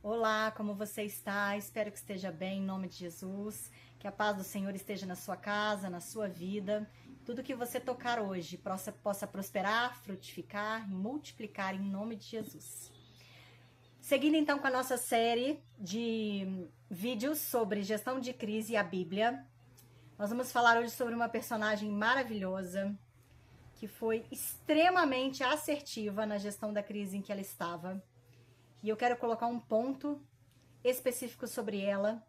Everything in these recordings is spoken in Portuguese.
Olá, como você está? Espero que esteja bem, em nome de Jesus. Que a paz do Senhor esteja na sua casa, na sua vida. Tudo que você tocar hoje possa prosperar, frutificar e multiplicar em nome de Jesus. Seguindo então com a nossa série de vídeos sobre gestão de crise e a Bíblia, nós vamos falar hoje sobre uma personagem maravilhosa que foi extremamente assertiva na gestão da crise em que ela estava. E eu quero colocar um ponto específico sobre ela.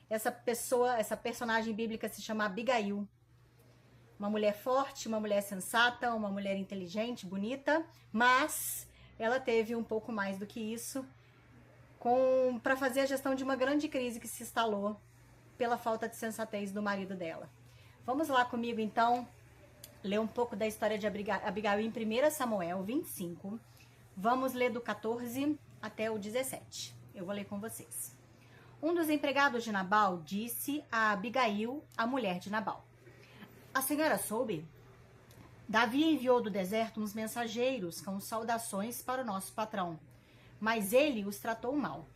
Essa personagem bíblica se chama Abigail. Uma mulher forte, uma mulher sensata, uma mulher inteligente, bonita, mas ela teve um pouco mais do que isso para fazer a gestão de uma grande crise que se instalou pela falta de sensatez do marido dela. Vamos lá comigo então ler um pouco da história de Abigail em 1 Samuel 25. Vamos ler do 14 até o 17. Eu vou ler com vocês. Um dos empregados de Nabal disse a Abigail, a mulher de Nabal: "A senhora soube? Davi enviou do deserto uns mensageiros com saudações para o nosso patrão, mas ele os tratou mal.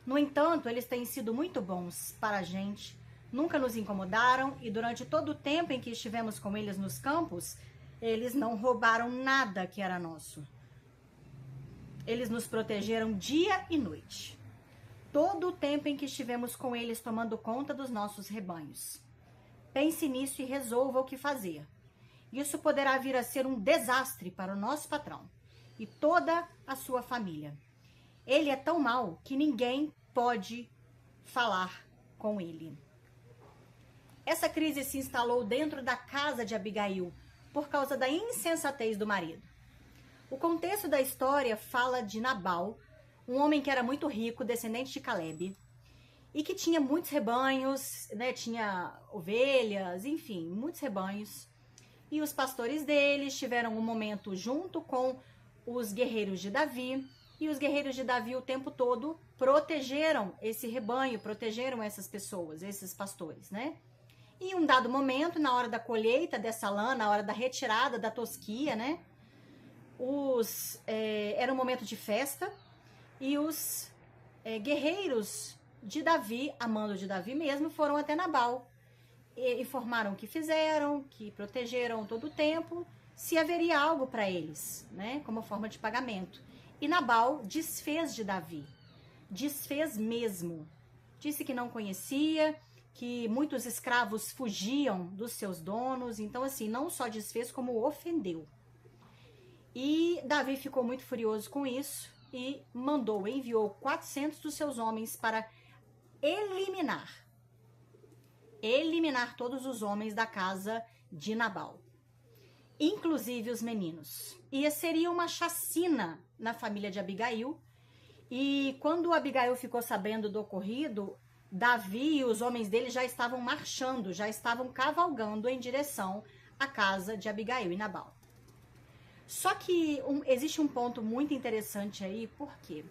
No entanto, eles têm sido muito bons para a gente, nunca nos incomodaram e durante todo o tempo em que estivemos com eles nos campos, eles não roubaram nada que era nosso. Eles nos protegeram dia e noite. Todo o tempo em que estivemos com eles tomando conta dos nossos rebanhos. Pense nisso e resolva o que fazer. Isso poderá vir a ser um desastre para o nosso patrão e toda a sua família. Ele é tão mau que ninguém pode falar com ele." Essa crise se instalou dentro da casa de Abigail por causa da insensatez do marido. O contexto da história fala de Nabal, um homem que era muito rico, descendente de Caleb, e que tinha muitos rebanhos, né? Tinha ovelhas, enfim, muitos rebanhos. E os pastores deles tiveram um momento junto com os guerreiros de Davi, e os guerreiros de Davi o tempo todo protegeram esse rebanho, protegeram essas pessoas, esses pastores, né? E em um dado momento, na hora da colheita dessa lã, na hora da retirada da tosquia, né? Era um momento de festa, e os guerreiros de Davi, a mando de Davi mesmo, foram até Nabal e informaram o que fizeram, que protegeram todo o tempo, se haveria algo para eles, né, como forma de pagamento. E Nabal desfez de Davi, desfez mesmo. Disse que não conhecia, que muitos escravos fugiam dos seus donos, então assim, não só desfez como ofendeu. E Davi ficou muito furioso com isso e enviou 400 dos seus homens para eliminar todos os homens da casa de Nabal, inclusive os meninos. E seria uma chacina na família de Abigail. E quando Abigail ficou sabendo do ocorrido, Davi e os homens dele já estavam marchando, já estavam cavalgando em direção à casa de Abigail e Nabal. Só que existe um ponto muito interessante aí, porque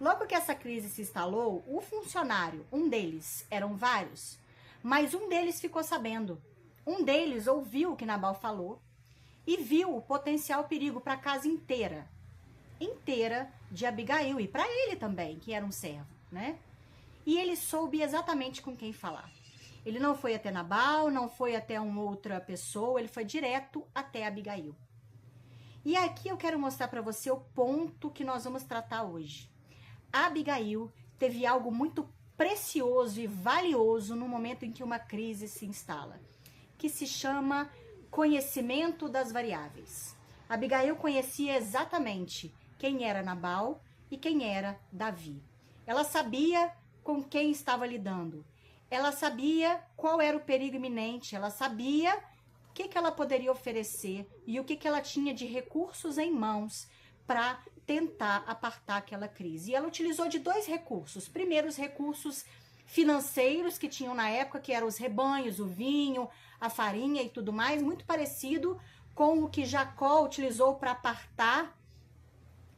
logo que essa crise se instalou, o funcionário, um deles, eram vários, mas um deles ficou sabendo. Um deles ouviu o que Nabal falou e viu o potencial perigo para a casa inteira de Abigail e para ele também, que era um servo, né? E ele soube exatamente com quem falar. Ele não foi até Nabal, não foi até uma outra pessoa, ele foi direto até Abigail. E aqui eu quero mostrar para você o ponto que nós vamos tratar hoje. Abigail teve algo muito precioso e valioso no momento em que uma crise se instala, que se chama conhecimento das variáveis. Abigail conhecia exatamente quem era Nabal e quem era Davi. Ela sabia com quem estava lidando. Ela sabia qual era o perigo iminente. Ela sabia o que ela poderia oferecer e o que ela tinha de recursos em mãos para tentar apartar aquela crise. E ela utilizou de dois recursos. Primeiro, os recursos financeiros que tinham na época, que eram os rebanhos, o vinho, a farinha e tudo mais, muito parecido com o que Jacó utilizou para apartar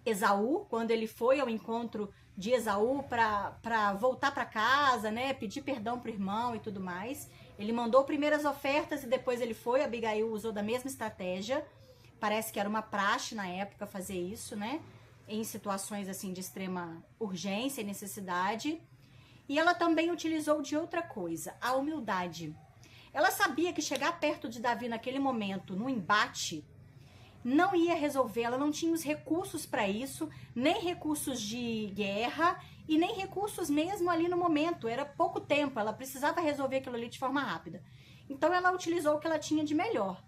Esaú, quando ele foi ao encontro de Esaú para voltar para casa, né, pedir perdão para o irmão e tudo mais. Ele mandou primeiro as ofertas e depois ele foi. Abigail usou da mesma estratégia. Parece que era uma praxe na época fazer isso, né? em situações assim de extrema urgência e necessidade. E ela também utilizou de outra coisa, a humildade. Ela sabia que chegar perto de Davi naquele momento, no embate, não ia resolver, ela não tinha os recursos para isso, nem recursos de guerra e nem recursos mesmo ali no momento, era pouco tempo, ela precisava resolver aquilo ali de forma rápida. Então ela utilizou o que ela tinha de melhor,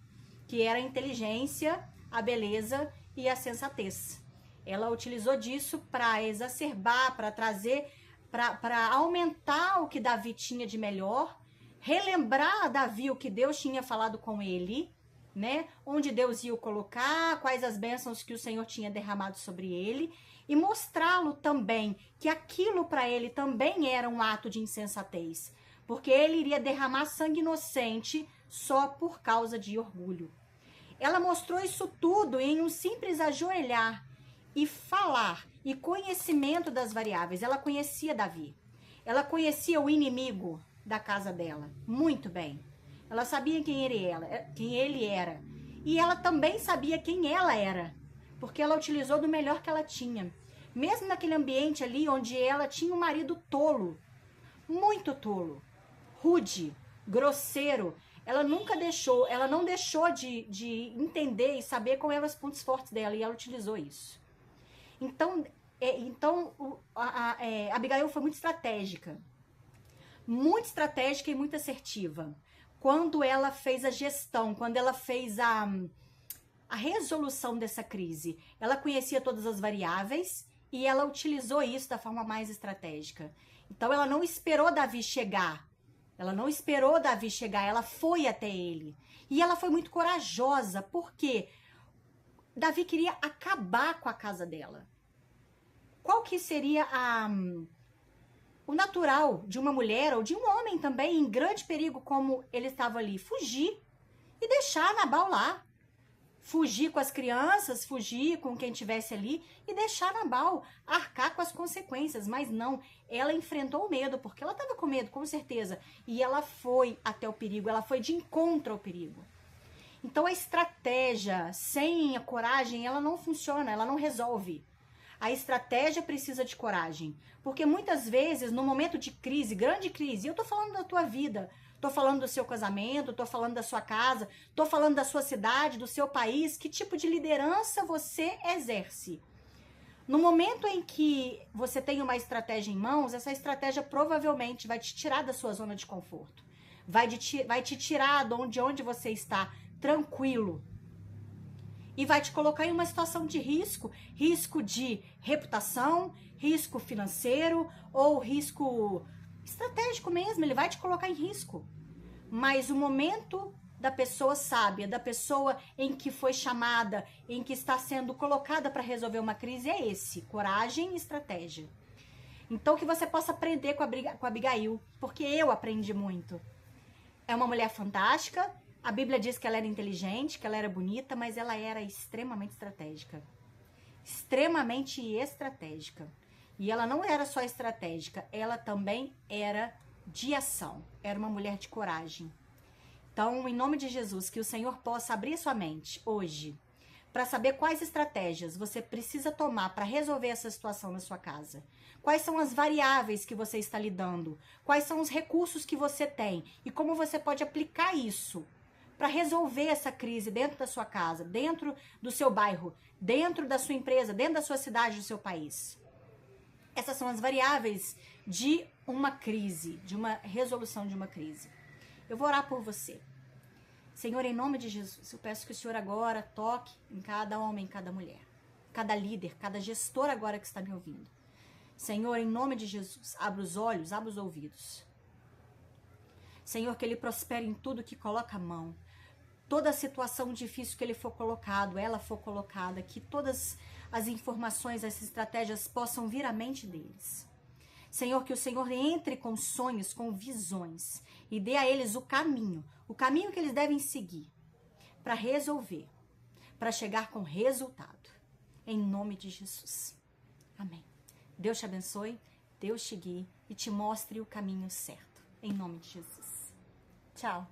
que era a inteligência, a beleza e a sensatez. Ela utilizou disso para exacerbar, para trazer, para aumentar o que Davi tinha de melhor, relembrar a Davi o que Deus tinha falado com ele, né? Onde Deus ia o colocar, quais as bênçãos que o Senhor tinha derramado sobre ele, e mostrá-lo também que aquilo para ele também era um ato de insensatez, porque ele iria derramar sangue inocente só por causa de orgulho. Ela mostrou isso tudo em um simples ajoelhar e falar e conhecimento das variáveis. Ela conhecia Davi, ela conhecia o inimigo da casa dela muito bem. Ela sabia quem ele era. E ela também sabia quem ela era, porque ela utilizou do melhor que ela tinha. Mesmo naquele ambiente ali onde ela tinha um marido tolo, muito tolo, rude, grosseiro, ela não deixou de entender e saber quais eram os pontos fortes dela, e ela utilizou isso. Então Abigail foi muito estratégica e muito assertiva. Quando ela fez a gestão, quando ela fez a resolução dessa crise, ela conhecia todas as variáveis e ela utilizou isso da forma mais estratégica. Então ela não esperou Davi chegar, ela foi até ele. E ela foi muito corajosa, porque Davi queria acabar com a casa dela. Qual que seria o natural de uma mulher ou de um homem também em grande perigo como ele estava ali? Fugir e deixar Nabal lá. Fugir com as crianças, fugir com quem estivesse ali e deixar Nabal arcar com as consequências. Mas não, ela enfrentou o medo, porque ela estava com medo, com certeza. E ela foi até o perigo, ela foi de encontro ao perigo. Então a estratégia sem a coragem, ela não funciona, ela não resolve. A estratégia precisa de coragem, porque muitas vezes, no momento de crise, grande crise, eu tô falando da tua vida, tô falando do seu casamento, tô falando da sua casa, tô falando da sua cidade, do seu país, que tipo de liderança você exerce? No momento em que você tem uma estratégia em mãos, essa estratégia provavelmente vai te tirar da sua zona de conforto, vai te tirar de onde você está tranquilo, e vai te colocar em uma situação de risco de reputação, risco financeiro ou risco estratégico mesmo, ele vai te colocar em risco. Mas o momento da pessoa sábia, da pessoa em que foi chamada, em que está sendo colocada para resolver uma crise é esse, coragem e estratégia. Então que você possa aprender com a Abigail, porque eu aprendi muito. É uma mulher fantástica. A Bíblia diz que ela era inteligente, que ela era bonita, mas ela era extremamente estratégica. Extremamente estratégica. E ela não era só estratégica, ela também era de ação. Era uma mulher de coragem. Então, em nome de Jesus, que o Senhor possa abrir sua mente hoje para saber quais estratégias você precisa tomar para resolver essa situação na sua casa. Quais são as variáveis que você está lidando? Quais são os recursos que você tem? E como você pode aplicar isso para resolver essa crise dentro da sua casa, dentro do seu bairro, dentro da sua empresa, dentro da sua cidade, do seu país. Essas são as variáveis de uma crise, de uma resolução de uma crise. Eu vou orar por você. Senhor, em nome de Jesus, eu peço que o Senhor agora toque em cada homem, em cada mulher, cada líder, cada gestor agora que está me ouvindo. Senhor, em nome de Jesus, abra os olhos, abra os ouvidos. Senhor, que ele prospere em tudo que coloca a mão. Toda a situação difícil que ele for colocado, ela for colocada, que todas as informações, as estratégias possam vir à mente deles. Senhor, que o Senhor entre com sonhos, com visões e dê a eles o caminho que eles devem seguir para resolver, para chegar com resultado. Em nome de Jesus. Amém. Deus te abençoe, Deus te guie e te mostre o caminho certo. Em nome de Jesus. Tchau.